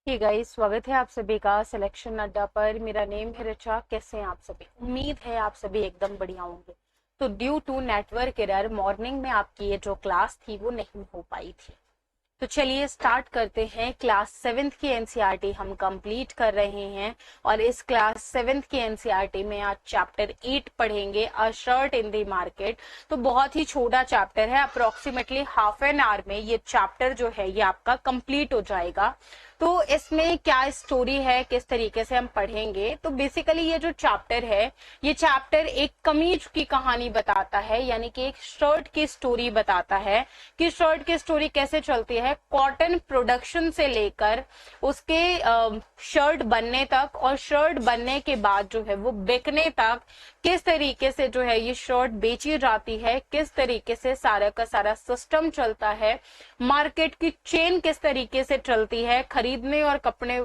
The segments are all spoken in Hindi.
गाइस, स्वागत है आप सभी का सिलेक्शन अड्डा पर। मेरा नेम है ऋचा। कैसे हैं आप सभी? उम्मीद है आप सभी एकदम बढ़िया होंगे। तो due to network error morning में आपकी ये जो क्लास थी वो नहीं हो पाई थी। तो चलिए स्टार्ट करते हैं। क्लास 7th की एनसीईआरटी हम कंप्लीट कर रहे हैं और इस क्लास 7th की एनसीईआरटी में आज चैप्टर 8 पढ़ेंगे, अ शर्ट इन द मार्केट। तो बहुत ही छोटा चैप्टर है, अप्रोक्सीमेटली हाफ एन आवर में ये चैप्टर जो है ये आपका कंप्लीट हो जाएगा। तो इसमें क्या स्टोरी है, किस तरीके से हम पढ़ेंगे, तो बेसिकली ये जो चैप्टर है ये चैप्टर एक कमीज की कहानी बताता है, यानी कि एक शर्ट की स्टोरी बताता है कि शर्ट की स्टोरी कैसे चलती है कॉटन प्रोडक्शन से लेकर उसके शर्ट बनने तक, और शर्ट बनने के बाद जो है वो बिकने तक किस तरीके से जो है ये शर्ट बेची जाती है, किस तरीके से सारा का सारा सिस्टम चलता है, मार्केट की चेन किस तरीके से चलती है, खरीदने और कपड़े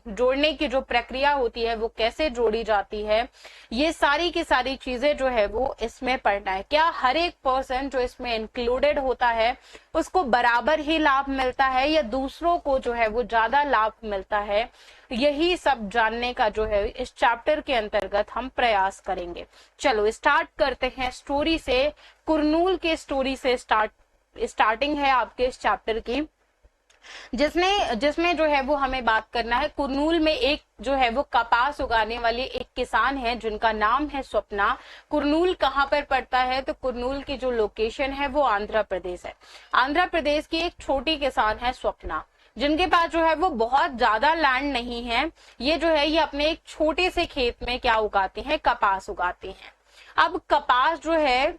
जोड़ने की जो प्रक्रिया होती है वो कैसे जोड़ी जाती है, ये सारी की सारी चीजें जो है वो इसमें पढ़ना है। क्या हर एक पर्सन जो इसमें इंक्लूडेड होता है उसको बराबर ही लाभ मिलता है या दूसरों को जो है वो ज्यादा लाभ मिलता है, यही सब जानने का जो है इस चैप्टर के अंतर्गत हम प्रयास करेंगे। चलो स्टार्ट करते हैं स्टोरी से। कुरनूल के स्टोरी से स्टार्टिंग है आपके इस चैप्टर की, जिसमें जो है वो हमें बात करना है। कुरनूल में एक जो है वो कपास उगाने वाली एक किसान है जिनका नाम है स्वप्ना। कुरनूल कहाँ पर पड़ता है? तो कुरनूल की जो लोकेशन है वो आंध्र प्रदेश है। आंध्र प्रदेश की एक छोटी किसान है स्वप्ना, जिनके पास जो है वो बहुत ज्यादा लैंड नहीं है। ये जो है ये अपने एक छोटे से खेत में क्या उगाती हैं? कपास उगाती हैं। अब कपास जो है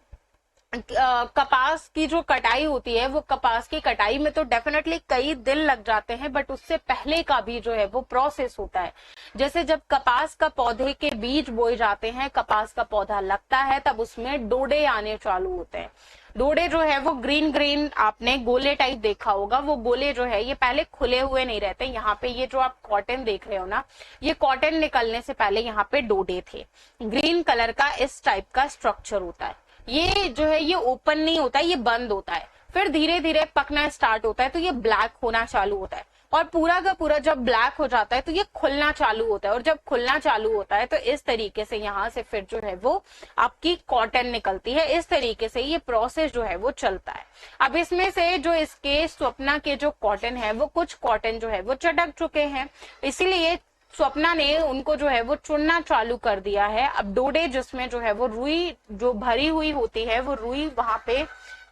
कपास की जो कटाई होती है वो कपास की कटाई में तो डेफिनेटली कई दिन लग जाते हैं, बट उससे पहले का भी जो है वो प्रोसेस होता है। जैसे जब कपास का पौधे के बीज बोए जाते हैं, कपास का पौधा लगता है, तब उसमें डोडे आने चालू होते हैं। डोडे जो है वो ग्रीन ग्रीन आपने गोले टाइप देखा होगा। वो गोले जो है ये पहले खुले हुए नहीं रहते। यहाँ पे ये जो आप कॉटन देख रहे हो ना, ये कॉटन निकलने से पहले यहाँ पे डोडे थे। ग्रीन कलर का इस टाइप का स्ट्रक्चर होता है। ये जो है ये ओपन नहीं होता है, ये बंद होता है। फिर धीरे धीरे पकना स्टार्ट होता है तो ये ब्लैक होना चालू होता है, और पूरा का पूरा जब ब्लैक हो जाता है तो ये खुलना चालू होता है, और जब खुलना चालू होता है तो इस तरीके से यहाँ से फिर जो है वो आपकी कॉटन निकलती है। इस तरीके से ये प्रोसेस जो है वो चलता है। अब इसमें से जो इसके स्वप्ना के जो कॉटन है वो कुछ कॉटन जो है वो चटक चुके हैं, इसीलिए स्वप्ना ने उनको जो है वो चुनना चालू कर दिया है। अब डोडे जिसमें जो है वो रुई जो भरी हुई होती है, वो रुई वहां पे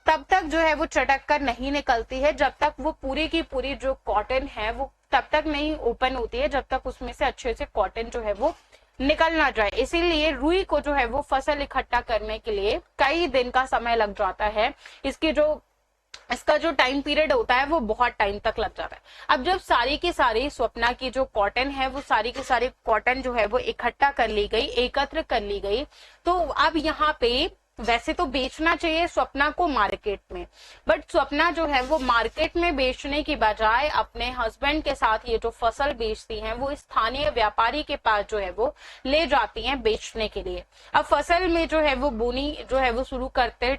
तब तक जो है वो चटक कर नहीं निकलती है जब तक वो पूरी की पूरी जो कॉटन है वो तब तक नहीं ओपन होती है, जब तक उसमें से अच्छे से कॉटन जो है वो निकल ना जाए। इसीलिए रुई को जो है वो फसल इकट्ठा करने के लिए कई दिन का समय लग जाता है। इसका जो टाइम पीरियड होता है वो बहुत टाइम तक लग जाता है। अब जब सारी की सारी स्वप्ना की जो कॉटन है वो सारी की सारी कॉटन जो है वो इकट्ठा कर ली गई, एकत्र कर ली गई, तो अब यहाँ पे वैसे तो बेचना चाहिए स्वप्ना को मार्केट में, बट स्वप्ना जो है वो मार्केट में बेचने की बजाय अपने हस्बैंड के साथ ये जो फसल बेचती हैं वो स्थानीय व्यापारी के पास जो है वो ले जाती हैं बेचने के लिए। अब फसल में जो है वो बोनी जो है वो शुरू करते।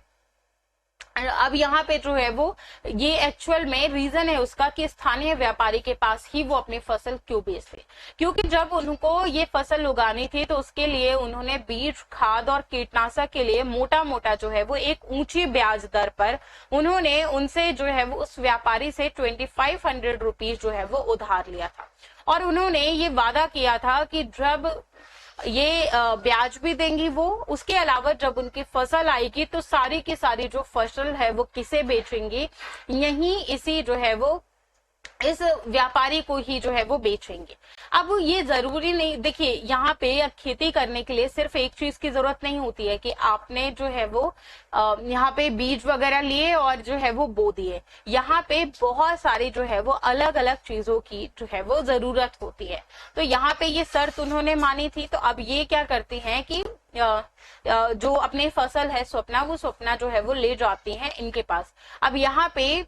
अब यहाँ पे जो है वो ये एक्चुअल में रीजन है उसका कि स्थानीय व्यापारी के पास ही वो अपनी फसल क्यों बेचते, क्योंकि जब उनको ये फसल उगानी थी तो उसके लिए उन्होंने बीज, खाद और कीटनाशक के लिए मोटा मोटा जो है वो एक ऊंची ब्याज दर पर उन्होंने उनसे जो है वो उस व्यापारी से 2500 रुपीज जो है वो उधार लिया था, और उन्होंने ये वादा किया था कि जब ये ब्याज भी देंगी वो, उसके अलावा जब उनकी फसल आएगी तो सारी की सारी जो फसल है वो किसे बेचेंगी? यही इसी जो है वो इस व्यापारी को ही जो है वो बेचेंगे। अब ये जरूरी नहीं, देखिए यहाँ पे खेती करने के लिए सिर्फ एक चीज की जरूरत नहीं होती है कि आपने जो है वो यहाँ पे बीज वगैरह लिए और जो है वो बो दिए। यहाँ पे बहुत सारी जो है वो अलग अलग चीजों की जो है वो जरूरत होती है। तो यहाँ पे ये शर्त उन्होंने मानी थी। तो अब ये क्या करती हैं कि जो अपनी फसल है स्वप्ना, वो स्वप्ना जो है वो ले जाती हैं इनके पास। अब यहाँ पे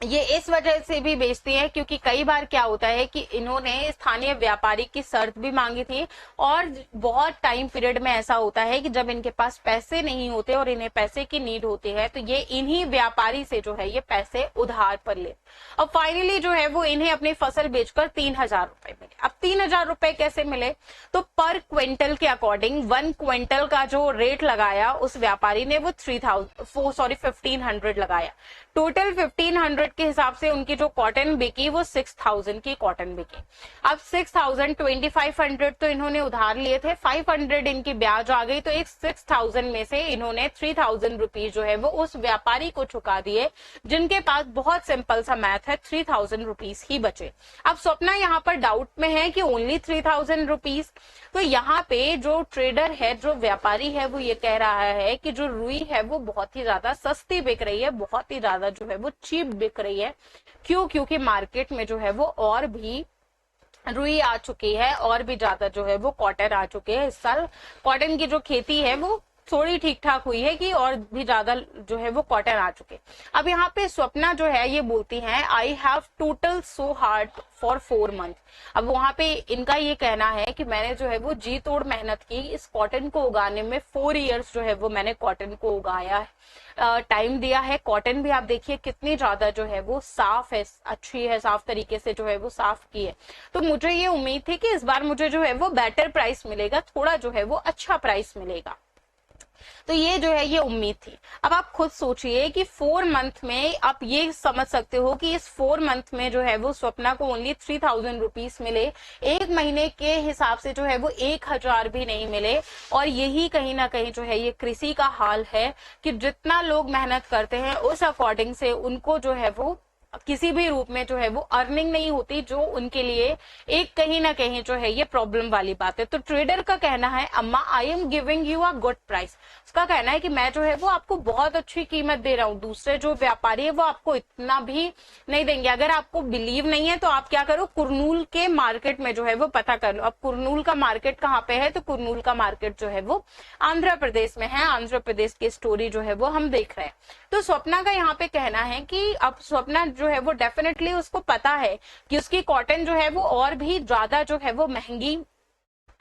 ये इस वजह से भी बेचती है क्योंकि कई बार क्या होता है कि इन्होंने स्थानीय व्यापारी की शर्त भी मांगी थी, और बहुत टाइम पीरियड में ऐसा होता है कि जब इनके पास पैसे नहीं होते और इन्हें पैसे की नीड होती है तो ये इन्हीं व्यापारी से जो है ये पैसे उधार पर ले, और फाइनली जो है वो इन्हें अपनी फसल बेचकर 3,000 रुपए मिले। अब 3,000 रुपए कैसे मिले, तो पर क्विंटल के अकॉर्डिंग 1 क्विंटल का जो रेट लगाया उस व्यापारी ने वो 1,500 लगाया। टोटल 1,500 के हिसाब से उनकी जो कॉटन बिकी वो 6,000 की कॉटन बिकी। अब 6,000 2,500 तो इन्होंने उधार लिए थे, 500 इनकी ब्याज आ गई, तो एक 6,000 में से इन्होंने 3,000 रुपीज जो है वो उस व्यापारी को चुका दिए, जिनके पास बहुत सिंपल सा मैथ है, 3,000 रुपीज ही बचे। अब स्वप्ना यहाँ पर डाउट में है कि ओनली 3,000 रुपीज, तो यहाँ पे जो ट्रेडर है, जो व्यापारी है, वो ये कह रहा है कि जो रुई है वो बहुत ही ज्यादा सस्ती बिक रही है, बहुत ही ज्यादा जो है वो चीप बिक रही है। क्यों? क्योंकि मार्केट में जो है वो और भी रुई आ चुकी है, और भी ज्यादा जो है वो कॉटन आ चुके हैं। इस साल कॉटन की जो खेती है वो थोड़ी ठीक ठाक हुई है कि और भी ज्यादा जो है वो कॉटन आ चुके। अब यहाँ पे स्वप्ना जो है ये बोलती हैं, I have total so hard for 4 month. अब वहां पे इनका ये कहना है कि मैंने जो है वो जी तोड़ मेहनत की इस कॉटन को उगाने में, 4 इयर्स जो है वो मैंने कॉटन को उगाया है, टाइम दिया है। कॉटन भी आप देखिए कितनी ज्यादा जो है वो साफ है, अच्छी है, साफ तरीके से जो है वो साफ की है। तो मुझे ये उम्मीद थी कि इस बार मुझे जो है वो बेटर प्राइस मिलेगा, थोड़ा जो है वो अच्छा प्राइस मिलेगा। तो ये जो है ये उम्मीद थी। अब आप खुद सोचिए कि 4 मंथ में आप ये समझ सकते हो कि इस 4 मंथ में जो है वो स्वप्ना को ओनली 3,000 रुपीज मिले, एक महीने के हिसाब से जो है वो 1,000 भी नहीं मिले। और यही कहीं ना कहीं जो है ये कृषि का हाल है कि जितना लोग मेहनत करते हैं उस अकॉर्डिंग से उनको जो है वो किसी भी रूप में जो है वो अर्निंग नहीं होती, जो उनके लिए एक कहीं ना कहीं जो है ये प्रॉब्लम वाली बात है। तो ट्रेडर का कहना है, अम्मा I am giving you a good price. उसका कहना है कि मैं जो है वो आपको बहुत अच्छी कीमत दे रहा हूँ, दूसरे जो व्यापारी है वो आपको इतना भी नहीं देंगे। अगर आपको बिलीव नहीं है तो आप क्या करो, कुरनूल के मार्केट में जो है वो पता कर लो। अब कुरनूल का मार्केट कहाँ पे है, तो कुरनूल का मार्केट जो है वो आंध्र प्रदेश में है। आंध्र प्रदेश की स्टोरी जो है वो हम देख रहे हैं। तो स्वप्ना का यहाँ पे कहना है कि अब स्वप्ना जो है वो डेफिनेटली उसको पता है कि उसकी कॉटन जो है वो और भी ज्यादा जो है वो महंगी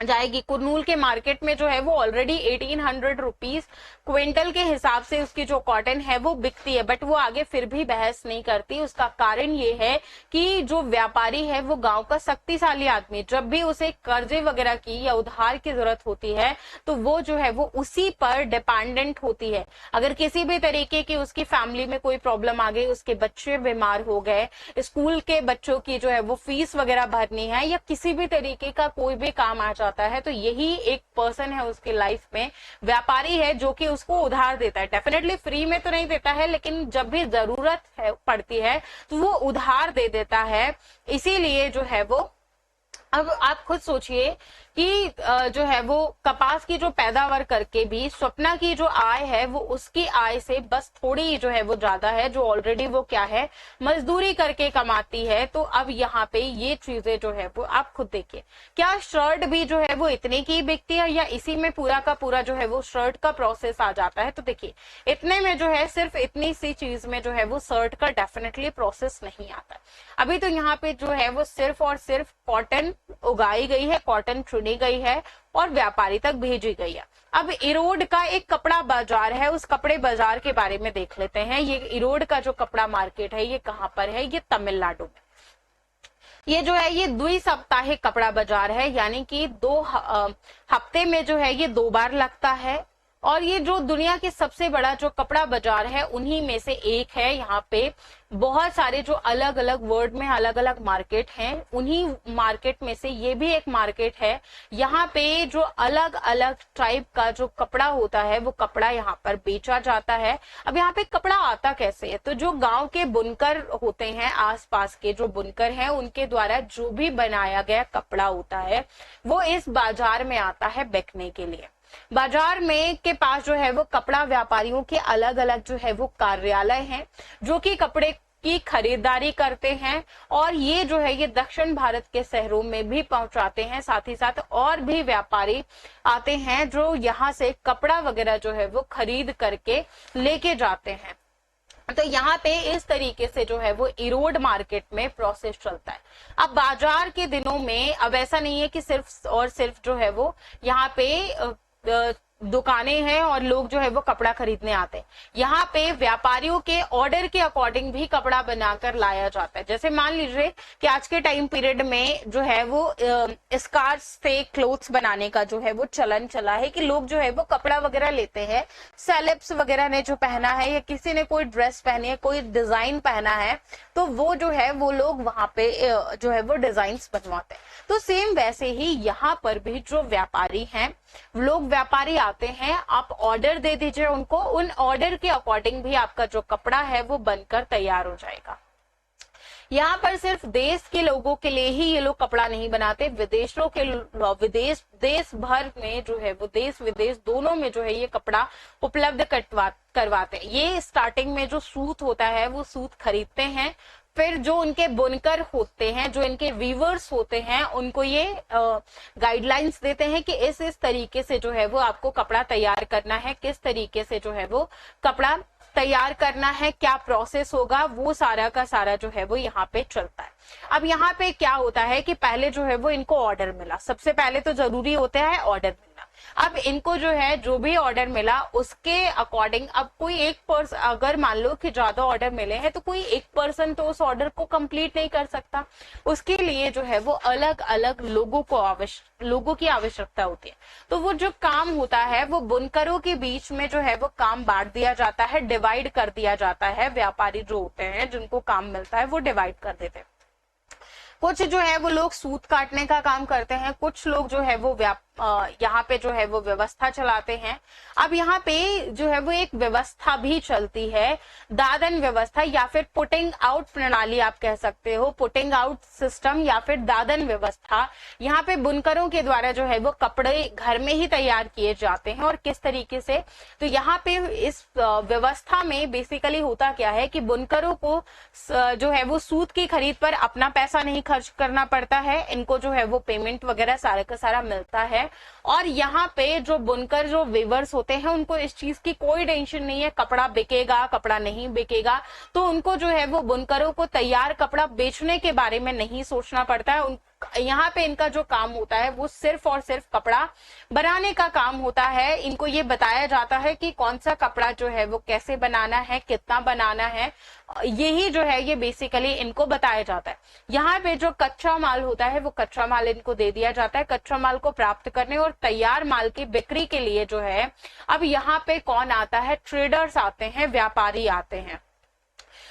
जाएगी। कुरनूल के मार्केट में जो है वो ऑलरेडी 1,800 रुपीज क्विंटल के हिसाब से उसकी जो कॉटन है वो बिकती है, बट वो आगे फिर भी बहस नहीं करती। उसका कारण ये है कि जो व्यापारी है वो गांव का शक्तिशाली आदमी, जब भी उसे कर्जे वगैरह की या उधार की जरूरत होती है तो वो जो है वो उसी पर डिपेंडेंट होती है। अगर किसी भी तरीके की उसकी फैमिली में कोई प्रॉब्लम आ गई, उसके बच्चे बीमार हो गए, स्कूल के बच्चों की जो है वो फीस वगैरह भरनी है, या किसी भी तरीके का कोई भी काम आ जाता है, तो यही एक पर्सन है उसकी लाइफ में, व्यापारी है, जो कि उसको उधार देता है। डेफिनेटली फ्री में तो नहीं देता है, लेकिन जब भी जरूरत है पड़ती है तो वो उधार दे देता है। इसीलिए जो है वो, अब आप खुद सोचिए कि जो है वो कपास की जो पैदावार करके भी स्वप्ना की जो आय है वो उसकी आय से बस थोड़ी जो है वो ज्यादा है, जो ऑलरेडी वो क्या है मजदूरी करके कमाती है। तो अब यहाँ पे ये चीजें जो है वो आप खुद देखिए, क्या शर्ट भी जो है वो इतने की बिकती है या इसी में पूरा का पूरा जो है वो शर्ट का प्रोसेस आ जाता है। तो देखिए इतने में जो है सिर्फ इतनी सी चीज में जो है वो शर्ट का डेफिनेटली प्रोसेस नहीं आता। अभी तो यहाँ पे जो है वो सिर्फ और सिर्फ कॉटन उगाई गई है, कॉटन चुनी गई है और व्यापारी तक भेजी गई है। अब इरोड का एक कपड़ा बाजार है, उस कपड़े बाजार के बारे में देख लेते हैं। ये इरोड का जो कपड़ा मार्केट है ये कहाँ पर है, ये तमिलनाडु में। ये जो है ये द्विसाप्ताहिक कपड़ा बाजार है, यानी कि 2 हफ्ते में जो है ये 2 बार लगता है। और ये जो दुनिया के सबसे बड़ा जो कपड़ा बाजार है उन्हीं में से एक है। यहाँ पे बहुत सारे जो अलग अलग वर्ल्ड में अलग अलग मार्केट हैं, उन्हीं मार्केट में से ये भी एक मार्केट है। यहाँ पे जो अलग अलग टाइप का जो कपड़ा होता है वो कपड़ा यहाँ पर बेचा जाता है। अब यहाँ पे कपड़ा आता कैसे है, तो जो गांव के बुनकर होते हैं, आसपास के जो बुनकर हैं, उनके द्वारा जो भी बनाया गया कपड़ा होता है वो इस बाजार में आता है बिकने के लिए। बाजार में के पास जो है वो कपड़ा व्यापारियों के अलग अलग जो है वो कार्यालय हैं, जो कि कपड़े की खरीदारी करते हैं। और ये जो है ये दक्षिण भारत के शहरों में भी पहुंचाते हैं। साथ ही साथ और भी व्यापारी आते हैं जो यहाँ से कपड़ा वगैरह जो है वो खरीद करके लेके जाते हैं। तो यहाँ पे इस तरीके से जो है वो इरोड मार्केट में प्रोसेस चलता है। अब बाजार के दिनों में अब ऐसा नहीं है कि सिर्फ और सिर्फ जो है वो यहाँ पे दुकानें हैं और लोग जो है वो कपड़ा खरीदने आते हैं। यहाँ पे व्यापारियों के ऑर्डर के अकॉर्डिंग भी कपड़ा बनाकर लाया जाता है। जैसे मान लीजिए कि आज के टाइम पीरियड में जो है वो स्कार्फ से क्लोथ्स बनाने का जो है वो चलन चला है कि लोग जो है वो कपड़ा वगैरह लेते हैं, सेलेब्स वगैरह ने जो पहना है या किसी ने कोई ड्रेस पहनी है, कोई डिजाइन पहना है, तो वो जो है वो लोग वहां पे जो है वो डिजाइन बनवाते हैं। तो सेम वैसे ही यहाँ पर भी जो व्यापारी हैं, लोग व्यापारी आते हैं, आप ऑर्डर दे दीजिए उनको, उन ऑर्डर के अकॉर्डिंग भी आपका जो कपड़ा है वो बनकर तैयार हो जाएगा। यहाँ पर सिर्फ देश के लोगों के लिए ही ये लोग कपड़ा नहीं बनाते, विदेशों के देश भर में जो है वो देश विदेश दोनों में जो है ये कपड़ा उपलब्ध करवाते हैं। ये स्टार्टिंग में जो सूत होता है वो सूत खरीदते हैं, फिर जो उनके बुनकर होते हैं, जो इनके वीवर्स होते हैं, उनको ये गाइडलाइंस देते हैं कि इस तरीके से जो है वो आपको कपड़ा तैयार करना है, किस तरीके से जो है वो कपड़ा तैयार करना है, क्या प्रोसेस होगा, वो सारा का सारा जो है वो यहाँ पे चलता है। अब यहाँ पे क्या होता है कि पहले जो है वो इनको ऑर्डर मिला, सबसे पहले तो जरूरी होता है ऑर्डर मिलना। अब इनको जो है जो भी ऑर्डर मिला उसके अकॉर्डिंग, अब कोई एक पर्सन, अगर मान लो कि ज्यादा ऑर्डर मिले हैं तो कोई एक पर्सन तो उस ऑर्डर को कंप्लीट नहीं कर सकता, उसके लिए जो है वो अलग अलग लोगों की आवश्यकता होती है। तो वो जो काम होता है वो बुनकरों के बीच में जो है वो काम बांट दिया जाता है, डिवाइड कर दिया जाता है। व्यापारी जो होते हैं जिनको काम मिलता है वो डिवाइड कर देते हैं। कुछ जो है वो लोग सूत काटने का काम करते हैं, कुछ लोग जो है वो यहाँ पे जो है वो व्यवस्था चलाते हैं। अब यहाँ पे जो है वो एक व्यवस्था भी चलती है, दादन व्यवस्था या फिर पुटिंग आउट प्रणाली आप कह सकते हो, पुटिंग आउट सिस्टम या फिर दादन व्यवस्था। यहाँ पे बुनकरों के द्वारा जो है वो कपड़े घर में ही तैयार किए जाते हैं। और किस तरीके से, तो यहाँ पे इस व्यवस्था में बेसिकली होता क्या है कि बुनकरों को जो है वो सूत की खरीद पर अपना पैसा नहीं खर्च करना पड़ता है, इनको जो है वो पेमेंट वगैरह सारा का सारा मिलता है। और यहाँ पे जो बुनकर जो वीवर्स होते हैं उनको इस चीज की कोई टेंशन नहीं है, कपड़ा बिकेगा कपड़ा नहीं बिकेगा, तो उनको जो है वो बुनकरों को तैयार कपड़ा बेचने के बारे में नहीं सोचना पड़ता है। यहाँ पे इनका जो काम होता है वो सिर्फ और सिर्फ कपड़ा बनाने का काम होता है। इनको ये बताया जाता है कि कौन सा कपड़ा जो है वो कैसे बनाना है, कितना बनाना है, यही जो है ये बेसिकली इनको बताया जाता है। यहाँ पे जो कच्चा माल होता है वो कच्चा माल इनको दे दिया जाता है। कच्चा माल को प्राप्त करने और तैयार माल की बिक्री के लिए जो है, अब यहाँ पे कौन आता है, ट्रेडर्स आते हैं, व्यापारी आते हैं।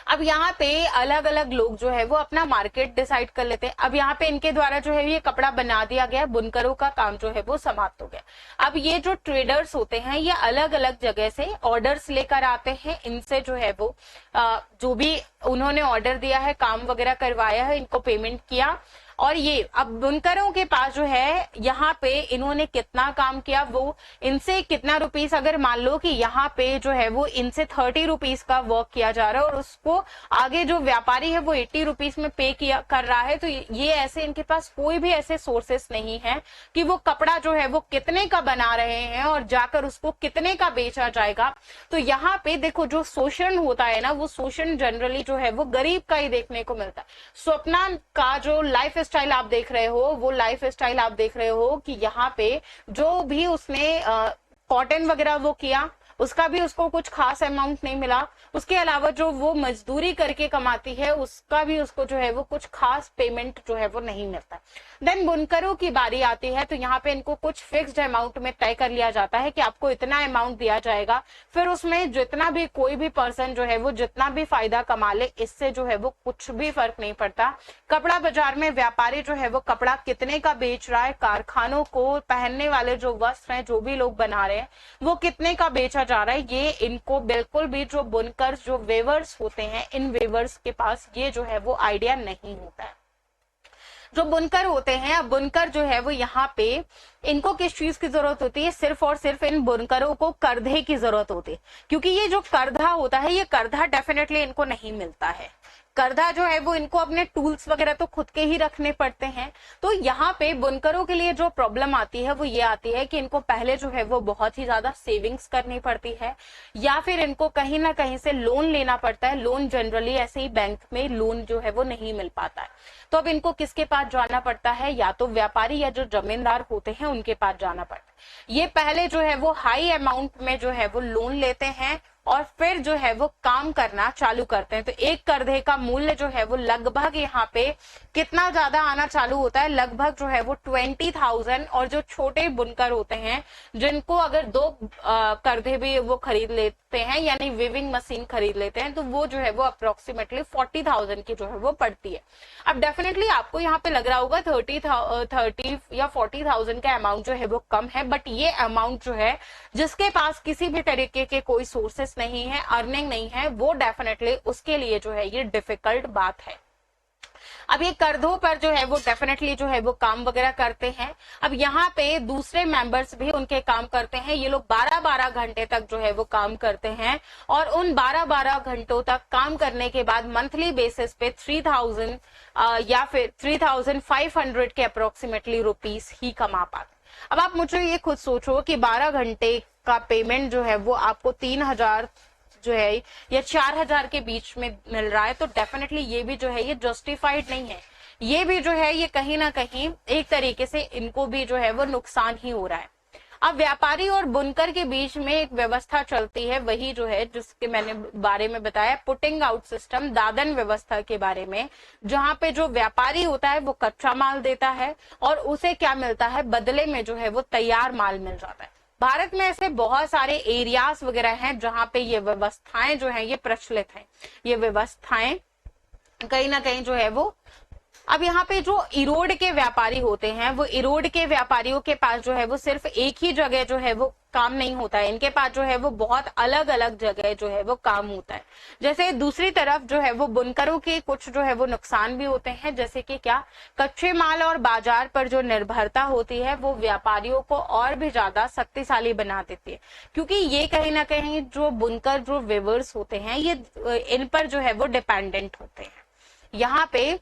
अब यहाँ पे अलग अलग लोग जो है वो अपना मार्केट डिसाइड कर लेते हैं। अब यहाँ पे इनके द्वारा जो है ये कपड़ा बना दिया गया, बुनकरों का काम जो है वो समाप्त हो गया। अब ये जो ट्रेडर्स होते हैं ये अलग अलग जगह से ऑर्डर्स लेकर आते हैं, इनसे जो है वो जो भी उन्होंने ऑर्डर दिया है, काम वगैरह करवाया है, इनको पेमेंट किया। और ये अब बुनकरों के पास जो है यहाँ पे इन्होंने कितना काम किया, वो इनसे कितना रुपीस, अगर मान लो कि यहाँ पे जो है वो इनसे 30 रुपीस का वर्क किया जा रहा है और उसको आगे जो व्यापारी है वो 80 रुपीस में पे किया कर रहा है, तो ये ऐसे इनके पास कोई भी ऐसे सोर्सेस नहीं है कि वो कपड़ा जो है वो कितने का बना रहे हैं और जाकर उसको कितने का बेचा जाएगा। तो यहाँ पे देखो जो शोषण होता है ना, वो शोषण जनरली जो है वो गरीब का ही देखने को मिलता है। स्वप्ना का जो लाइफ स्टाइल आप देख रहे हो, वो लाइफ स्टाइल आप देख रहे हो कि यहाँ पे जो भी उसने कॉटन वगैरह वो किया, उसका भी उसको कुछ खास अमाउंट नहीं मिला। उसके अलावा जो वो मजदूरी करके कमाती है उसका भी उसको जो है वो कुछ खास पेमेंट जो है वो नहीं मिलता। देन बुनकरों की बारी आती है, तो यहाँ पे इनको कुछ फिक्स्ड अमाउंट में तय कर लिया जाता है कि आपको इतना अमाउंट दिया जाएगा, फिर उसमें जितना भी कोई भी पर्सन जो है वो जितना भी फायदा कमा ले, इससे जो है वो कुछ भी फर्क नहीं पड़ता। कपड़ा बाजार में व्यापारी जो है वो कपड़ा कितने का बेच रहा है, कारखानों को पहनने वाले जो वस्त्र हैं, जो भी लोग बना रहे हैं, वो कितने का बेचा जा रहा है, ये इनको बिल्कुल भी जो बुनकर जो वेवर्स होते हैं, इन वेवर्स के पास ये जो है वो आइडिया नहीं होता है। जो बुनकर होते हैं, अब बुनकर जो है वो यहाँ पे इनको किस चीज की जरूरत होती है, सिर्फ और सिर्फ इन बुनकरों को करधे की जरूरत होती है, क्योंकि ये जो करधा होता है, ये करधा डेफिनेटली इनको नहीं मिलता है। करधा जो है वो इनको अपने टूल्स वगैरह तो खुद के ही रखने पड़ते हैं। तो यहाँ पे बुनकरों के लिए जो प्रॉब्लम आती है वो ये आती है कि इनको पहले जो है वो बहुत ही ज्यादा सेविंग्स करनी पड़ती है, या फिर इनको कहीं ना कहीं से लोन लेना पड़ता है। लोन जनरली ऐसे ही बैंक में लोन जो है वो नहीं मिल पाता है, तो अब इनको किसके पास जाना पड़ता है? या तो व्यापारी या जो जमींदार होते हैं उनके पास जाना पड़ता है। ये पहले जो है वो हाई अमाउंट में जो है वो लोन लेते हैं और फिर जो है वो काम करना चालू करते हैं। तो एक करधे का मूल्य जो है वो लगभग यहाँ पे कितना ज्यादा आना चालू होता है, लगभग जो है वो 20,000। और जो छोटे बुनकर होते हैं जिनको अगर 2 करधे भी वो खरीद लेते हैं, यानी वीविंग मशीन खरीद लेते हैं, तो वो जो है वो अप्रोक्सीमेटली 40,000 की जो है वो पड़ती है। अब डेफिनेटली आपको यहाँ पे लग रहा होगा 30 या 40,000 का अमाउंट जो है वो कम है, बट ये अमाउंट जो है जिसके पास किसी भी तरीके के कोई सोर्सेस नहीं है, अर्निंग नहीं है, वो डेफिनेटली उसके लिए जो है ये डिफिकल्ट बात है। अब ये करधों पर जो है वो डेफिनेटली जो है वो काम वगैरह करते हैं। अब यहाँ पे दूसरे मेंबर्स भी उनके काम करते हैं। ये लोग 12-12 घंटे तक जो है वो काम करते हैं और उन 12-12 घंटों तक काम करने के बाद मंथली बेसिस पे 3,000 या फिर 3,500 के अप्रोक्सीमेटली रुपीस ही कमा पाते। अब आप मुझे ये खुद सोचो कि 12 घंटे का पेमेंट जो है वो आपको 3,000 जो है या 4,000 के बीच में मिल रहा है, तो डेफिनेटली ये भी जो है ये जस्टिफाइड नहीं है। ये भी जो है ये कहीं ना कहीं एक तरीके से इनको भी जो है वो नुकसान ही हो रहा है। अब व्यापारी और बुनकर के बीच में एक व्यवस्था चलती है, वही जो है जिसके मैंने बारे में बताया, पुटिंग आउट सिस्टम, दादन व्यवस्था के बारे में, जहां पे जो व्यापारी होता है वो कच्चा माल देता है और उसे क्या मिलता है? बदले में जो है वो तैयार माल मिल जाता है। भारत में ऐसे बहुत सारे एरियाज वगैरह हैं जहां पे ये व्यवस्थाएं जो हैं ये प्रचलित हैं। ये व्यवस्थाएं कहीं ना कहीं जो है वो, अब यहाँ पे जो इरोड के व्यापारी होते हैं, वो इरोड के व्यापारियों के पास जो है वो सिर्फ एक ही जगह जो है वो काम नहीं होता है, इनके पास जो है वो बहुत अलग अलग जगह जो है वो काम होता है। जैसे दूसरी तरफ जो है वो बुनकरों के कुछ जो है वो नुकसान भी होते हैं, जैसे कि क्या? कच्चे माल और बाजार पर जो निर्भरता होती है वो व्यापारियों को और भी ज्यादा शक्तिशाली बना देती है, क्योंकि ये कहीं ना कहीं जो बुनकर जो वीवर्स होते हैं ये इन पर जो है वो डिपेंडेंट होते हैं। यहाँ पे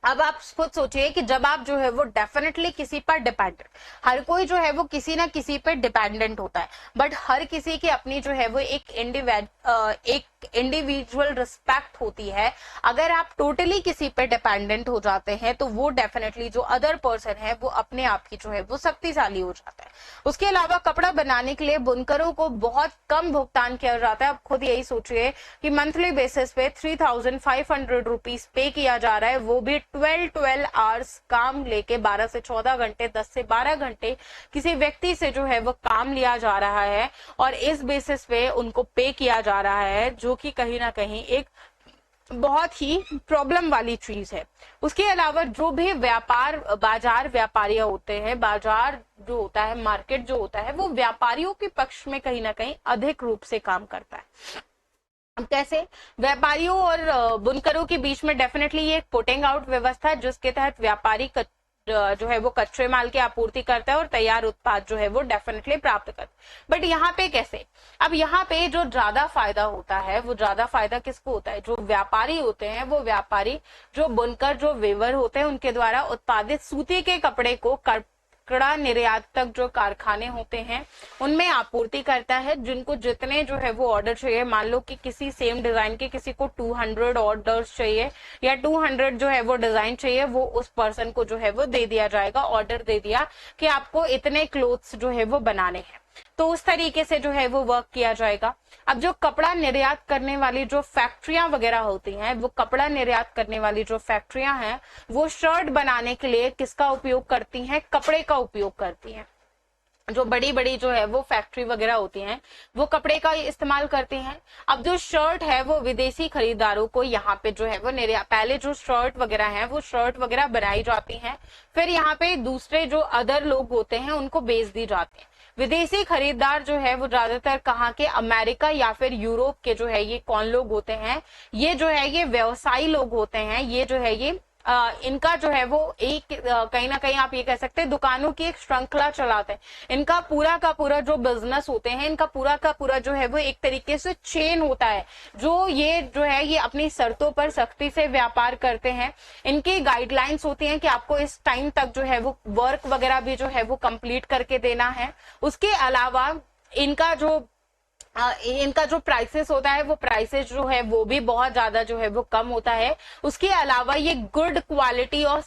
अब आप खुद सोचिए कि जब आप जो है वो डेफिनेटली किसी पर डिपेंडेंट, हर कोई जो है वो किसी ना किसी पर डिपेंडेंट होता है, बट हर किसी की अपनी जो है वो एक इंडिविजुअल रिस्पेक्ट होती है। अगर आप टोटली किसी पर डिपेंडेंट हो जाते हैं तो वो डेफिनेटली जो अदर पर्सन है वो अपने आप ही जो है वो शक्तिशाली हो जाता है। उसके अलावा कपड़ा बनाने के लिए बुनकरों को बहुत कम भुगतान किया जाता है। आप खुद यही सोचिए कि मंथली बेसिस पे 3,500 रुपीज पे किया जा रहा है, वो भी 12 आवर्स काम लेके 12 से 14 घंटे, 10 से 12 घंटे किसी व्यक्ति से जो है वो काम लिया जा रहा है और इस बेसिस पे उनको पे किया जा रहा है, जो कि कहीं ना कहीं एक बहुत ही प्रॉब्लम वाली चीज है। उसके अलावा जो भी बाजार व्यापारी होते हैं, बाजार जो होता है, मार्केट जो होता है, वो व्यापारियों के पक्ष में कहीं ना कहीं अधिक रूप से काम करता है। कैसे? व्यापारियों और बुनकरों के बीच में डेफिनेटली ये एक पुटिंग आउट व्यवस्था है, जिसके तहत व्यापारी जो है वो कच्चे माल की आपूर्ति करता है और तैयार उत्पाद जो है वो डेफिनेटली प्राप्त करता है। बट यहाँ पे कैसे? अब यहाँ पे जो ज्यादा फायदा होता है वो ज्यादा फायदा किसको होता है? जो व्यापारी होते हैं, वो व्यापारी जो बुनकर जो वेवर होते हैं उनके द्वारा उत्पादित सूती के कपड़े को कपड़ा निर्यात तक जो कारखाने होते हैं उनमें आपूर्ति करता है। जिनको जितने जो है वो ऑर्डर चाहिए, मान लो कि किसी सेम डिजाइन के किसी को 200 ऑर्डर्स चाहिए या 200 जो है वो डिजाइन चाहिए, वो उस पर्सन को जो है वो दे दिया जाएगा, ऑर्डर दे दिया कि आपको इतने क्लोथ्स जो है वो बनाने हैं, तो उस तरीके से जो है वो वर्क किया जाएगा। अब जो कपड़ा निर्यात करने वाली जो फैक्ट्रियां वगैरह होती हैं, वो कपड़ा निर्यात करने वाली जो फैक्ट्रियां हैं वो शर्ट बनाने के लिए किसका उपयोग करती हैं? कपड़े का उपयोग करती हैं। जो बड़ी बड़ी जो है वो फैक्ट्री वगैरह होती हैं वो कपड़े का इस्तेमाल करती हैं। अब जो शर्ट है वो विदेशी खरीदारों को यहाँ पे जो है वो पहले जो शर्ट वगैरह है वो शर्ट वगैरह बनाई जाती हैं, फिर यहाँ पे दूसरे जो अदर लोग होते हैं उनको बेच दी जाती है। विदेशी खरीदार जो है वो ज्यादातर कहाँ के? अमेरिका या फिर यूरोप के जो है ये कौन लोग होते हैं? ये जो है ये व्यवसायी लोग होते हैं। ये जो है ये इनका जो है वो एक कहीं ना कहीं आप ये कह सकते हैं दुकानों की एक श्रृंखला चलाते हैं। इनका पूरा का पूरा जो बिजनेस होते हैं, इनका पूरा का पूरा जो है वो एक तरीके से चेन होता है, जो है ये अपनी शर्तों पर सख्ती से व्यापार करते हैं। इनकी गाइडलाइंस होती हैं कि आपको इस टाइम तक जो है वो वर्क वगैरह भी जो है वो कंप्लीट करके देना है। उसके अलावा इनका जो प्राइसेस होता है, वो प्राइसेस जो है वो भी बहुत ज्यादा जो है वो कम होता है। उसके अलावा ये गुड क्वालिटी और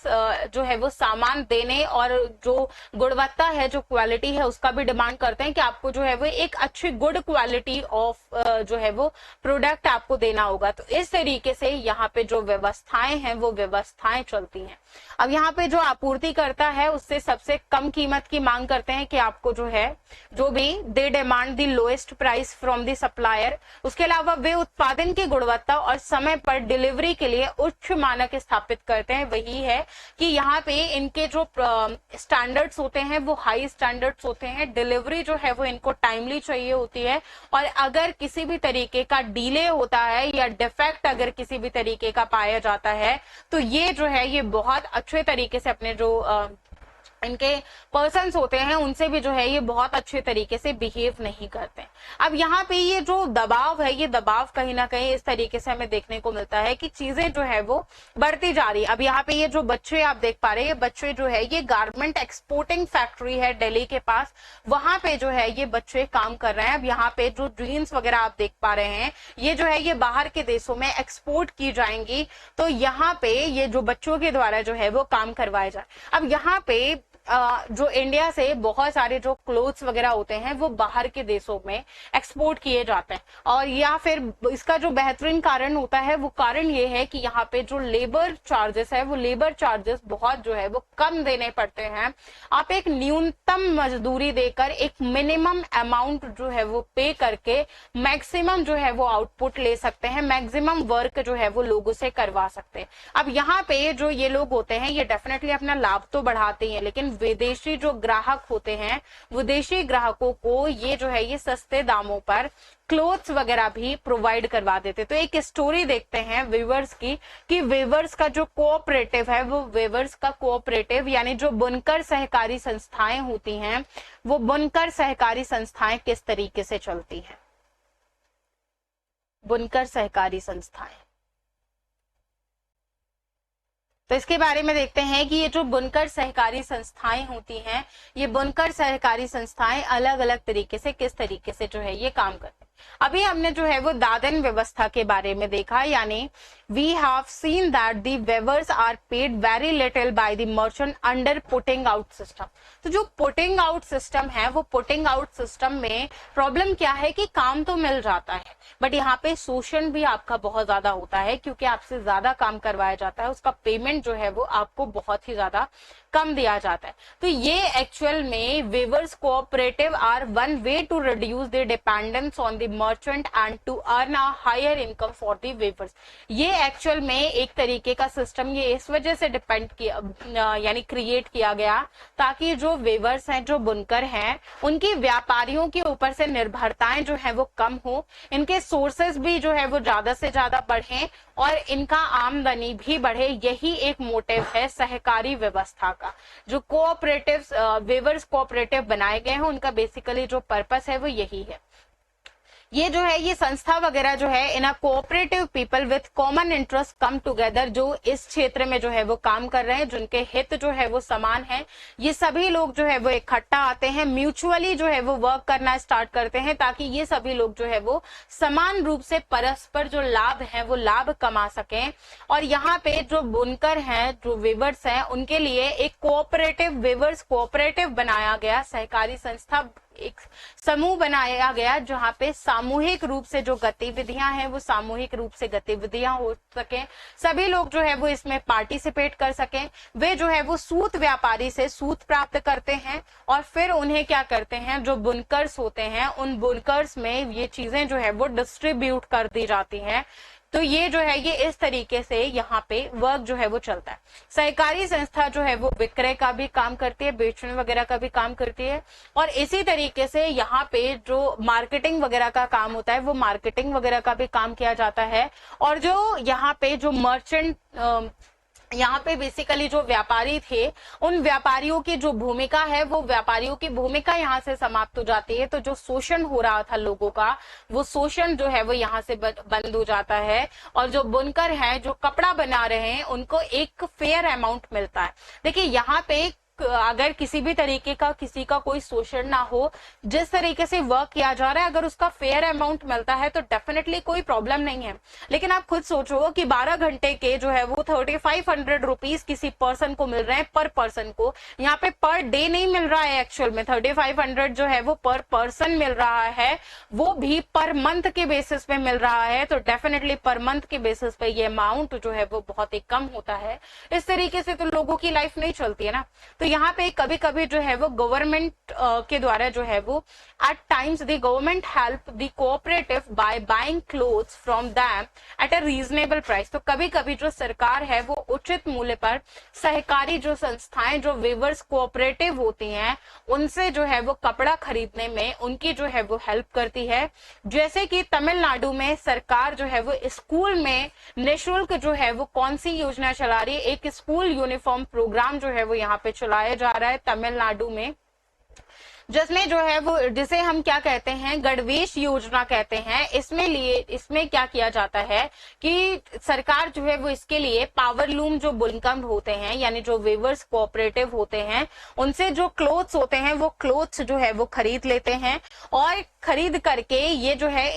जो है वो सामान देने और जो गुणवत्ता है, जो क्वालिटी है, उसका भी डिमांड करते हैं कि आपको जो है वो एक अच्छी गुड क्वालिटी ऑफ जो है वो प्रोडक्ट आपको देना होगा। तो इस तरीके से यहाँ पे जो व्यवस्थाएं हैं वो व्यवस्थाएं चलती हैं। अब यहाँ पे जो आपूर्ति करता है उससे सबसे कम कीमत की मांग करते हैं कि आपको जो है जो भी they demand the lowest price from the supplier. उसके अलावा वे उत्पादन की गुणवत्ता और समय पर डिलीवरी के लिए उच्च मानक स्थापित करते हैं। वही है कि यहाँ पे इनके जो स्टैंडर्ड्स होते हैं वो हाई स्टैंडर्ड्स होते हैं। डिलीवरी जो है वो इनको टाइमली चाहिए होती है, और अगर किसी भी तरीके का डिले होता है या डिफेक्ट अगर किसी भी तरीके का पाया जाता है तो ये जो है ये बहुत अच्छे तरीके से अपने जो इनके पर्सन्स होते हैं उनसे भी जो है ये बहुत अच्छे तरीके से बिहेव नहीं करते। अब यहाँ पे ये जो दबाव है, ये दबाव कहीं ना कहीं इस तरीके से हमें देखने को मिलता है कि चीजें जो है वो बढ़ती जा रही है। अब यहाँ पे ये जो बच्चे आप देख पा रहे हैं, ये बच्चे जो है ये गारमेंट एक्सपोर्टिंग फैक्ट्री है दिल्ली के पास, वहां पे जो है ये बच्चे काम कर रहे हैं। अब यहाँ पे जो जीन्स वगैरह आप देख पा रहे हैं, ये जो है ये बाहर के देशों में एक्सपोर्ट की जाएंगी। तो यहाँ पे ये जो बच्चों के द्वारा जो है वो काम करवाया जाए। अब यहाँ पे जो इंडिया से बहुत सारे जो क्लोथ्स वगैरह होते हैं वो बाहर के देशों में एक्सपोर्ट किए जाते हैं, और या फिर इसका जो बेहतरीन कारण होता है वो कारण ये है कि यहाँ पे जो लेबर चार्जेस है वो लेबर चार्जेस बहुत जो है वो कम देने पड़ते हैं। आप एक न्यूनतम मजदूरी देकर एक मिनिमम अमाउंट जो है वो पे करके मैक्सिमम जो है वो आउटपुट ले सकते हैं, मैक्सिमम वर्क जो है वो लोगों से करवा सकते हैं। अब यहाँ पे जो ये लोग होते हैं ये डेफिनेटली अपना लाभ तो बढ़ाते ही हैं, लेकिन विदेशी जो ग्राहक होते हैं, विदेशी ग्राहकों को ये जो है ये सस्ते दामों पर क्लोथ्स वगैरह भी प्रोवाइड करवा देते। तो एक स्टोरी देखते हैं वीवर्स की कि वीवर्स का जो कोऑपरेटिव है, वो वीवर्स का कोऑपरेटिव यानी जो बुनकर सहकारी संस्थाएं होती हैं, वो बुनकर सहकारी संस्थाएं किस तरीके से चलती हैं। बुनकर सहकारी संस्थाएं, तो इसके बारे में देखते हैं कि ये जो बुनकर सहकारी संस्थाएं होती हैं, ये बुनकर सहकारी संस्थाएं अलग अलग तरीके से किस तरीके से जो है ये काम करती हैं। अभी हमने जो है वो दादन व्यवस्था के बारे में देखा, यानी we have seen that the weavers are paid very little by the merchant under putting out system. तो जो पुटिंग आउट सिस्टम है, वो पुटिंग आउट सिस्टम में प्रॉब्लम क्या है कि काम तो मिल जाता है, बट यहाँ पे शोषण भी आपका बहुत ज्यादा होता है, क्योंकि आपसे ज्यादा काम करवाया जाता है, उसका पेमेंट जो है वो आपको बहुत ही ज्यादा कम दिया जाता है। तो ये एक्चुअल में weavers cooperative are one way to reduce the dependence on the merchant and to earn a higher income for the weavers. ये एक्चुअल में एक तरीके का सिस्टम ये इस वजह से डिपेंड किया यानी क्रिएट किया गया ताकि जो वेवर्स हैं, जो बुनकर हैं, उनकी व्यापारियों के ऊपर से निर्भरताएं जो है वो कम हो, इनके सोर्सेस भी जो है वो ज्यादा से ज्यादा बढ़े और इनका आमदनी भी बढ़े। यही एक मोटिव है सहकारी व्यवस्था का। जो कोऑपरेटिव वेवर्स कोऑपरेटिव बनाए गए हैं, उनका बेसिकली जो पर्पस है वो यही है। ये जो है ये संस्था वगैरह जो है in a cooperative people with common interest come together, जो इस क्षेत्र में जो है वो काम कर रहे हैं, जिनके हित जो है वो समान है, ये सभी लोग जो है वो इकट्ठा आते हैं, म्यूचुअली जो है वो वर्क करना स्टार्ट करते हैं ताकि ये सभी लोग जो है वो समान रूप से परस्पर जो लाभ है वो लाभ कमा सकें। और यहाँ पे जो बुनकर हैं, जो वेवर्स हैं, उनके लिए एक कोऑपरेटिव वेवर्स कोऑपरेटिव बनाया गया, सहकारी संस्था एक समूह बनाया गया जहां पे सामूहिक रूप से जो गतिविधियां हैं वो सामूहिक रूप से गतिविधियां हो सके, सभी लोग जो है वो इसमें पार्टिसिपेट कर सकें। वे जो है वो सूत व्यापारी से सूत प्राप्त करते हैं और फिर उन्हें क्या करते हैं, जो बुनकर्स होते हैं, उन बुनकर्स में ये चीजें जो है वो डिस्ट्रीब्यूट कर दी जाती हैं। तो ये जो है ये इस तरीके से यहाँ पे वर्क जो है वो चलता है। सहकारी संस्था जो है वो विक्रय का भी काम करती है, बेचने वगैरह का भी काम करती है, और इसी तरीके से यहाँ पे जो मार्केटिंग वगैरह का काम होता है वो मार्केटिंग वगैरह का भी काम किया जाता है। और जो यहाँ पे जो मर्चेंट यहाँ पे बेसिकली जो व्यापारी थे, उन व्यापारियों की जो भूमिका है, वो व्यापारियों की भूमिका यहाँ से समाप्त हो जाती है। तो जो शोषण हो रहा था लोगों का, वो शोषण जो है वो यहाँ से बंद हो जाता है। और जो बुनकर हैं, जो कपड़ा बना रहे हैं, उनको एक फेयर अमाउंट मिलता है। देखिए यहाँ पे अगर किसी भी तरीके का किसी का कोई शोषण ना हो, जिस तरीके से वर्क किया जा रहा है, अगर उसका फेयर अमाउंट मिलता है तो डेफिनेटली कोई प्रॉब्लम नहीं है। लेकिन आप खुद सोचो कि 12 घंटे के जो है वो 3500 रुपीज किसी पर्सन को मिल रहे हैं, पर पर्सन को। यहाँ पे पर डे नहीं मिल रहा है, एक्चुअल में 3500 जो है वो पर पर्सन मिल रहा है, वो भी पर मंथ के बेसिस पे मिल रहा है। तो डेफिनेटली पर मंथ के बेसिस पे ये अमाउंट जो है वो बहुत ही कम होता है। इस तरीके से तो लोगों की लाइफ नहीं चलती है ना। तो यहाँ पे कभी कभी जो है वो गवर्नमेंट के द्वारा जो है वो at times the government help the cooperative by buying clothes from them at a reasonable price. तो कभी कभी जो सरकार है वो उचित मूल्य पर सहकारी जो संस्थाएं, जो वीवर्स कोऑपरेटिव होती हैं, उनसे जो है वो कपड़ा खरीदने में उनकी जो है वो हेल्प करती है। जैसे कि तमिलनाडु में सरकार जो है वो स्कूल में निःशुल्क जो है वो कौन सी योजना चला रही है, एक स्कूल यूनिफॉर्म प्रोग्राम जो है वो यहाँ पे चलाया जा रहा है तमिलनाडु में, जिसमें जो है वो, जिसे हम क्या कहते हैं, गणवेश योजना कहते हैं। इसमें क्या किया जाता है कि सरकार जो है वो इसके लिए पावर लूम जो बुनकर होते हैं, यानी जो वीवर्स कोऑपरेटिव होते हैं, उनसे जो क्लोथ्स होते हैं वो क्लोथ्स जो है वो खरीद लेते हैं। और खरीद करके ये जो है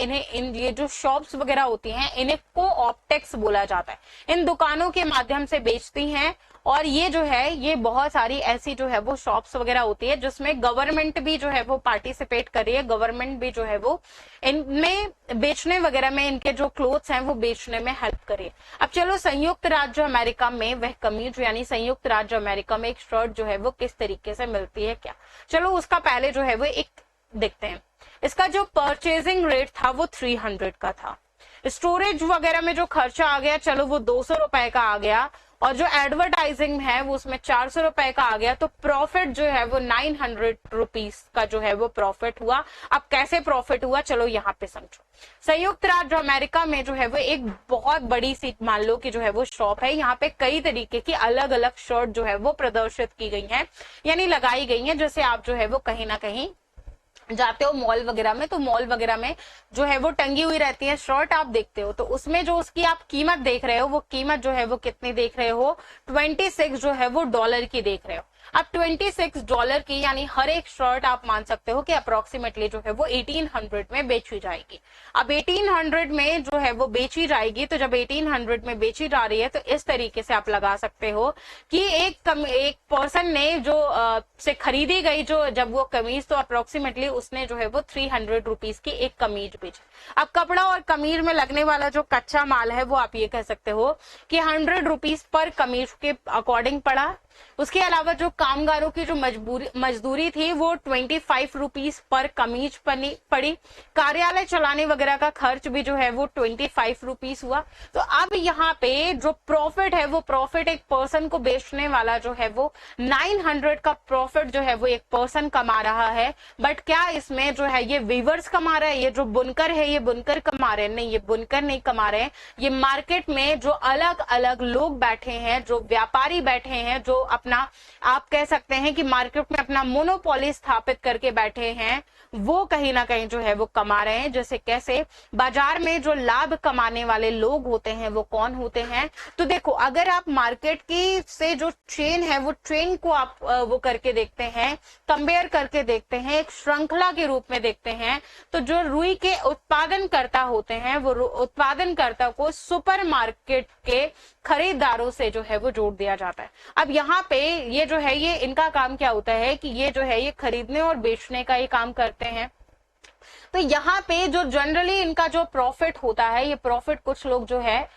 ये जो शॉप्स वगैरह होती हैं, इन्हें कोऑप्टेक्स बोला जाता है, इन दुकानों के माध्यम से बेचती हैं। और ये जो है ये बहुत सारी ऐसी जो है वो शॉप्स वगैरह होती है जिसमें गवर्नमेंट भी जो है वो पार्टिसिपेट कर रही है, गवर्नमेंट भी जो है वो इनमें बेचने वगैरह में, इनके जो क्लोथ्स हैं वो बेचने में हेल्प करे। अब चलो संयुक्त राज्य अमेरिका में वह कमीज, यानी संयुक्त राज्य अमेरिका में एक शर्ट जो है वो किस तरीके से मिलती है क्या, चलो उसका पहले जो है वो एक देखते हैं। इसका जो परचेजिंग रेट था वो 300 का था। स्टोरेज वगैरह में जो खर्चा आ गया, चलो वो 200 रुपए का आ गया। और जो एडवर्टाइजिंग है वो उसमें 400 रुपए का आ गया। तो प्रॉफिट जो है वो 900 रुपीज का जो है वो प्रॉफिट हुआ। अब कैसे प्रॉफिट हुआ, चलो यहाँ पे समझो। संयुक्त राज्य अमेरिका में जो है वो एक बहुत बड़ी सी मान लो कि जो है वो शॉप है, यहाँ पे कई तरीके की अलग अलग शर्ट जो है वो प्रदर्शित की गई है, यानी लगाई गई है। जैसे आप जो है वो कहीं ना कहीं जाते हो मॉल वगैरह में, तो मॉल वगैरह में जो है वो टंगी हुई रहती है शर्ट, आप देखते हो, तो उसमें जो उसकी आप कीमत देख रहे हो, वो कीमत जो है वो कितनी देख रहे हो, 26 जो है वो डॉलर की देख रहे हो। अब 26 डॉलर की, यानी हर एक शर्ट आप मान सकते हो कि अप्रोक्सीमेटली जो है वो 1800 में बेची जाएगी। अब 1800 में जो है वो बेची जाएगी, तो जब 1800 में बेची जा रही है तो इस तरीके से आप लगा सकते हो कि एक पर्सन ने जो से खरीदी गई जो जब वो कमीज, तो अप्रोक्सीमेटली उसने जो है वो 300 रुपीज की एक कमीज बेची। अब कपड़ा और कमीज में लगने वाला जो कच्चा माल है वो आप ये कह सकते हो कि 100 रुपीज पर कमीज के अकॉर्डिंग पड़ा। उसके अलावा जो कामगारों की जो मजदूरी थी वो 25 रुपीज पर कमीज पड़ी। कार्यालय चलाने वगैरह का खर्च भी जो है वो 25 रुपीज हुआ। तो अब यहाँ पे जो प्रॉफिट है वो प्रॉफिट एक पर्सन को बेचने वाला जो है वो 900 का प्रॉफिट जो है वो एक पर्सन कमा रहा है। बट क्या इसमें जो है ये वीवर्स कमा रहे हैं, ये जो बुनकर है ये बुनकर कमा रहे हैं? नहीं, ये बुनकर नहीं कमा रहे हैं। ये मार्केट में जो अलग अलग लोग बैठे हैं, जो व्यापारी बैठे हैं, जो अपना आप कह सकते हैं कि मार्केट में अपना मोनोपोली स्थापित करके बैठे हैं, वो कहीं ना कहीं जो है वो कमा रहे हैं। जैसे कैसे, बाजार में जो लाभ कमाने वाले लोग होते हैं वो कौन होते हैं? तो देखो, अगर आप मार्केट की से जो चेन है वो ट्रेन को आप वो करके देखते हैं, कंपेयर करके देखते हैं, एक श्रृंखला के रूप में देखते हैं, तो जो रुई के उत्पादनकर्ता होते हैं वो उत्पादनकर्ता को सुपरमार्केट के खरीदारों से जो है वो जोड़ दिया जाता है। अब यहाँ पे ये जो है ये इनका काम क्या होता है कि ये जो है ये खरीदने और बेचने का ये काम करते हैं। तो यहाँ पे जो जनरली इनका जो प्रॉफिट होता है, ये प्रॉफिट कुछ लोग जो है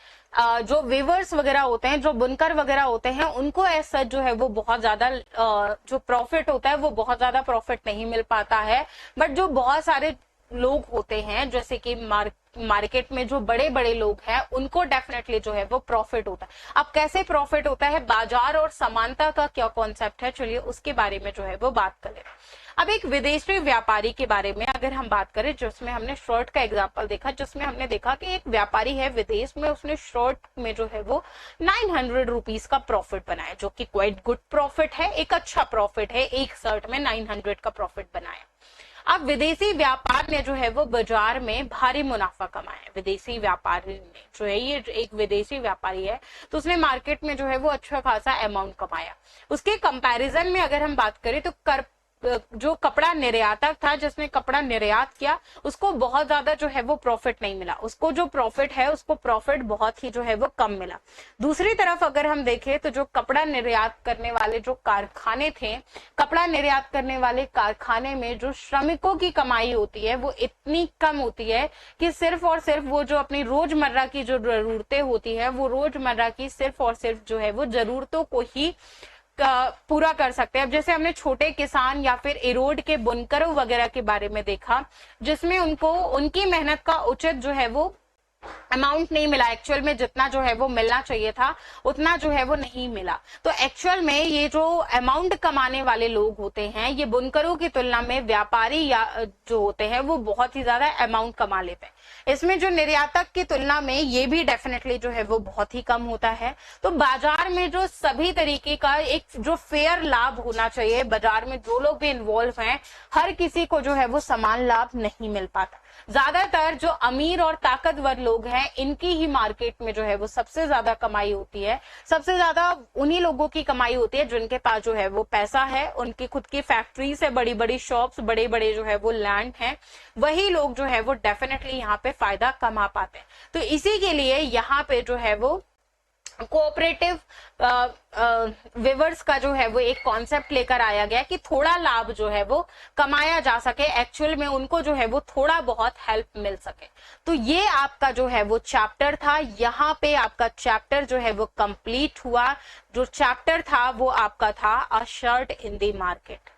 जो वीवर्स वगैरह होते हैं, जो बुनकर वगैरह होते हैं, उनको ऐसा जो है वो बहुत ज्यादा जो प्रॉफिट होता है वो बहुत ज्यादा प्रॉफिट नहीं मिल पाता है। बट जो बहुत सारे लोग होते हैं, जैसे कि मार्केट में जो बड़े बड़े लोग हैं उनको डेफिनेटली जो है वो प्रॉफिट होता है। अब कैसे प्रॉफिट होता है, बाजार और समानता का क्या कॉन्सेप्ट है, चलिए उसके बारे में जो है वो बात करें। अब एक विदेशी व्यापारी के बारे में अगर हम बात करें, जिसमें हमने शर्ट का एग्जांपल देखा, जिसमें हमने देखा कि एक व्यापारी है विदेश में, उसने शर्ट में जो है वो 900 रुपीज का प्रॉफिट बनाया, जो कि क्वाइट गुड प्रॉफिट है, एक अच्छा प्रॉफिट है, एक शर्ट में 900 का प्रॉफिट बनाया। अब विदेशी व्यापार ने जो है वो बाजार में भारी मुनाफा कमाया। विदेशी व्यापारी ने जो है, ये एक विदेशी व्यापारी है, तो उसने मार्केट में जो है वो अच्छा खासा अमाउंट कमाया। उसके कंपैरिजन में अगर हम बात करें तो जो कपड़ा निर्यातक था, जिसने कपड़ा निर्यात किया, उसको बहुत ज्यादा जो है वो प्रॉफिट नहीं मिला। उसको जो प्रॉफिट है, उसको प्रॉफिट बहुत ही जो है वो कम मिला। दूसरी तरफ अगर हम देखें तो जो कपड़ा निर्यात करने वाले जो कारखाने थे, कपड़ा निर्यात करने वाले कारखाने में जो श्रमिकों की कमाई होती है वो इतनी कम होती है कि सिर्फ और सिर्फ वो जो अपनी रोजमर्रा की जो जरूरतें होती है, वो रोजमर्रा की सिर्फ और सिर्फ जो है वो जरूरतों को ही पूरा कर सकते हैं। अब जैसे हमने छोटे किसान या फिर इरोड के बुनकरों वगैरह के बारे में देखा, जिसमें उनको उनकी मेहनत का उचित जो है वो अमाउंट नहीं मिला, एक्चुअल में जितना जो है वो मिलना चाहिए था उतना जो है वो नहीं मिला। तो एक्चुअल में ये जो अमाउंट कमाने वाले लोग होते हैं, ये बुनकरों की तुलना में व्यापारी या जो होते हैं वो बहुत ही ज्यादा अमाउंट कमा लेते हैं। इसमें जो निर्यातक की तुलना में ये भी डेफिनेटली जो है वो बहुत ही कम होता है। तो बाजार में जो सभी तरीके का एक जो फेयर लाभ होना चाहिए, बाजार में जो लोग भी इन्वॉल्व हैं, हर किसी को जो है वो समान लाभ नहीं मिल पाता। ज्यादातर जो अमीर और ताकतवर लोग हैं, इनकी ही मार्केट में जो है वो सबसे ज्यादा कमाई होती है। सबसे ज्यादा उन्हीं लोगों की कमाई होती है जिनके पास जो है वो पैसा है, उनकी खुद की फैक्ट्रीज है, बड़ी बड़ी शॉप्स, बड़े बड़े जो है वो लैंड है, वही लोग जो है वो डेफिनेटली यहाँ पे फायदा कमा पाते हैं। तो इसी के लिए यहाँ पे जो है वो कोऑपरेटिव विवर्स का जो है वो एक कॉन्सेप्ट लेकर आया गया कि थोड़ा लाभ जो है वो कमाया जा सके, एक्चुअल में उनको जो है वो थोड़ा बहुत हेल्प मिल सके। तो ये आपका जो है वो चैप्टर था, यहाँ पे आपका चैप्टर जो है वो कंप्लीट हुआ। जो चैप्टर था वो आपका था अ शर्ट इन द मार्केट।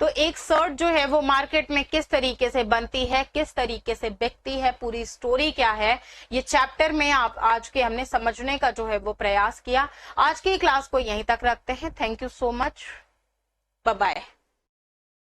तो एक शर्ट जो है वो मार्केट में किस तरीके से बनती है, किस तरीके से बिकती है, पूरी स्टोरी क्या है, ये चैप्टर में आप आज के हमने समझने का जो है वो प्रयास किया। आज की क्लास को यहीं तक रखते हैं। Thank you so much, bye bye.